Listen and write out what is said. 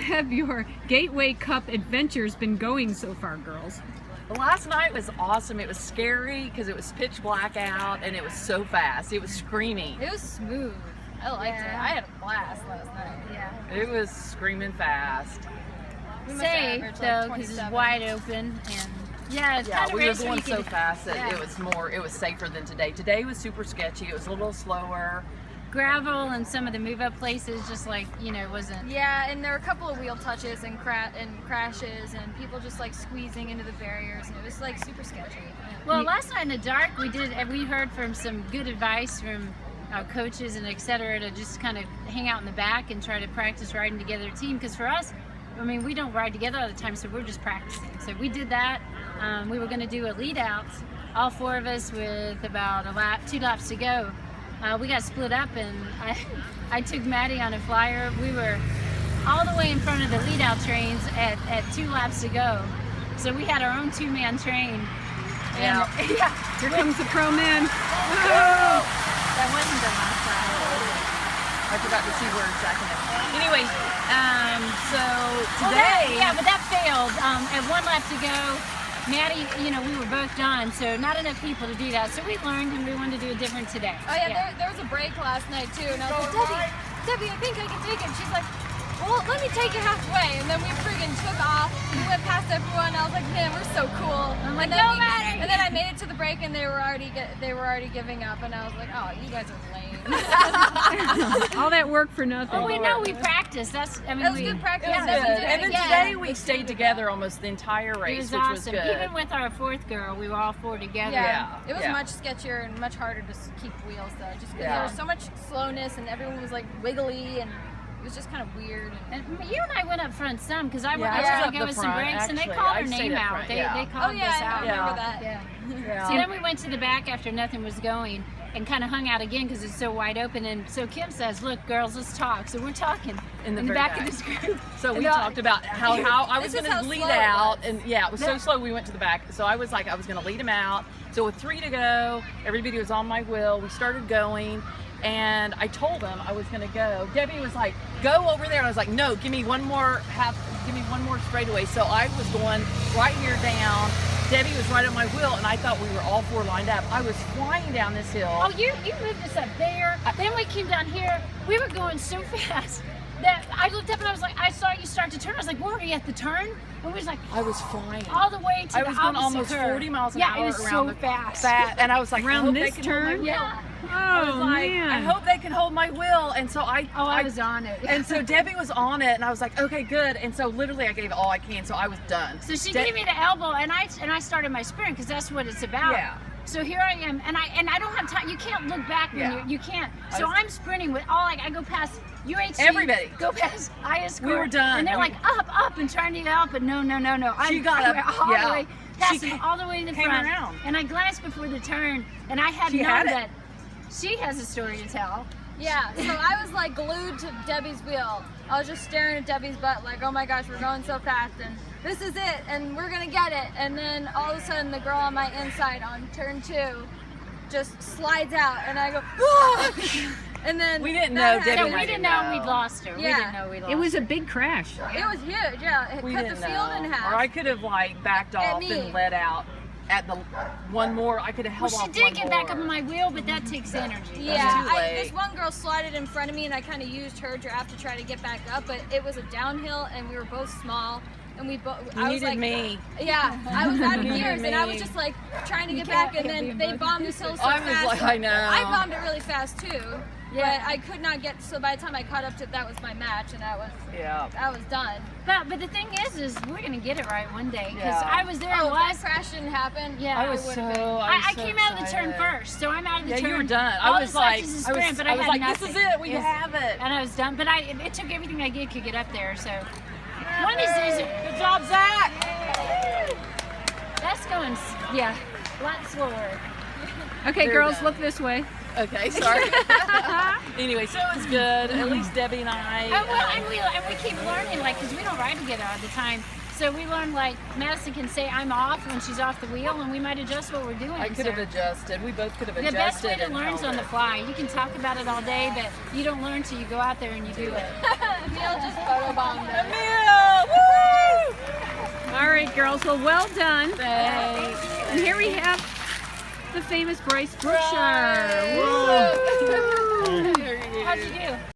have your Gateway Cup adventures been going so far, girls? Last night was awesome. It was scary because it was pitch black out and it was so fast. It was screaming. It was smooth. I liked it. I had a blast last night. Yeah. It was screaming fast. Safe though, because it's wide open and yeah, it's kind of we were race where going you so could fast that it was safer than today. Today was super sketchy. It was a little slower. gravel and some of the move up places just like, you know, wasn't. Yeah, and there were a couple of wheel touches and crashes and people just like squeezing into the barriers, and it was like super sketchy. Well, last night in the dark we heard from some good advice from coaches and etc. to just kind of hang out in the back and try to practice riding together a team, because for us, I mean, we don't ride together all the time, so we're just practicing. So we did that. We were going to do a lead out, all four of us with about 2 laps to go. We got split up, and I took Maddie on a flyer. We were all the way in front of the lead out trains at 2 laps to go. So we had our own 2-man train. Yeah. Here comes the pro man. Whoa! That wasn't the last time. I forgot to see words back in there. Anyway, so Well, today, but that failed. At 1 lap to go, Maddie, you know, we were both done, so not enough people to do that. So we learned, and we wanted to do it different today. Oh yeah, there was a break last night too, and I was like, Debbie, I think I can take it. She's like, well, let me take it halfway, and then we friggin' took off. We went past everyone. I was like, man, we're so cool. I'm like, and then go, Maddie! And then I made it to the break, and they were already giving up, and I was like, oh, you guys are lame. All that work for nothing. Oh, we know we practiced. That was good practice. it was Yeah, good. And then today we Let's stayed do together almost the entire It race, was which was awesome. good. Even with our fourth girl, we were all four together. Yeah, it was Yeah. much sketchier and much harder to keep wheels though, just because Yeah. there was so much slowness and everyone was like wiggly and it was just kind of weird. And you and I went up front some because I Yeah, was I was trying up to the go with some front, breaks, and they actually. called I her stayed name up out. front, They yeah. called Oh yeah, us I out. remember Yeah. that. Yeah. Yeah. So then we went to the back after nothing was going and kind of hung out again because it's so wide open. And so Kim says, "Look, girls, let's talk." So we're talking In the the very back back. of this group. So we And the- talked about how I was This is going how to lead slow it out, was. and yeah, it was so slow. We went to the back, so I was like, I was going to lead him out. So with 3 to go, everybody was on my wheel. We started going, and I told them I was going to go. Debbie was like, "Go over there," and I was like, "No, give me one more straightaway." So I was going right here down. Debbie was right on my wheel, and I thought we were all four lined up. I was flying down this hill. Oh, you moved us up there. Then we came down here. We were going so fast that I looked up and I was like, I saw you start to turn. I was like, were we at the turn? And we was like, I was flying. all the way to I the was going opposite almost curve. 40 miles an yeah, hour it was around so the fast. and I was like, I Around hope this they can hold my turn? wheel. Yeah. I was Oh like, man. I hope they can hold my wheel. And so I was on it. And so Debbie was on it, and I was like, okay, good. And so literally I gave all I can, so I was done. So she gave me the elbow, and I started my sprint because that's what it's about. Yeah. So here I am, and I don't have time. You can't look back when Yeah. you can't. So I'm sprinting with all I go past UHC. Everybody. Go past IS. We were done. And they're like up and trying to get up, but no. She got I up, went all yeah. the way past She them, all the way in the came front. around. And I glanced before the turn, and I had She known had it. that she has a story to tell. Yeah, so I was like glued to Debbie's wheel. I was just staring at Debbie's butt like, oh my gosh, we're going so fast and this is it and we're gonna get it. And then all of a sudden the girl on my inside on turn 2 just slides out and I go, "Ah!" And then We didn't that know Debbie So and we I didn't didn't know know. we'd lost her. We Yeah. didn't know we lost It was her. a big crash. It was huge, yeah. It We cut the didn't field know. in half. Or I could have like backed off me. and let out at the one more. I could have held Well, she off did one get back more. up on my wheel, but that takes energy. Yeah, too late. this one girl slided in front of me and I kind of used her draft to try to get back up, but it was a downhill and we were both small and we both. You I was needed like, me. Yeah, I was out of You gears and I was me. just like trying to get can't back and be then they both. bombed this hill so I was fast. like, I know. I bombed it really fast too. Yeah. But I could not get, so by the time I caught up to it, that was my match and Yeah. I was done. But the thing is we're gonna get it right one day because Yeah. I was there. Oh, if that was crash didn't happen, Yeah. I was would've so. been. I so came out of the turn excited. first, so I'm out of the Yeah, turn. you were done. All I was this left like, is a sprint, but I had like, nothing. this is it. We Yes. have it. And I was done, but it took everything I did to get up there. So one of these days, Good job, Zach. that's going, yeah, a lot slower. Okay, They're girls, done. look this way. Okay, sorry. Anyway, so it was good. At least Debbie and I. Oh, well, and we keep learning, like, because we don't ride together all the time. So we learned, like, Madison can say I'm off when she's off the wheel, and we might adjust what we're doing. I could have adjusted. We both could have The adjusted. best way to and learn is held on the it. fly. You can talk about it all day, but you don't learn till you go out there and you do it. Neil just photobomb them. Emil! girls. Well, well done. Thanks. And here we have the famous Bryce Brookshire.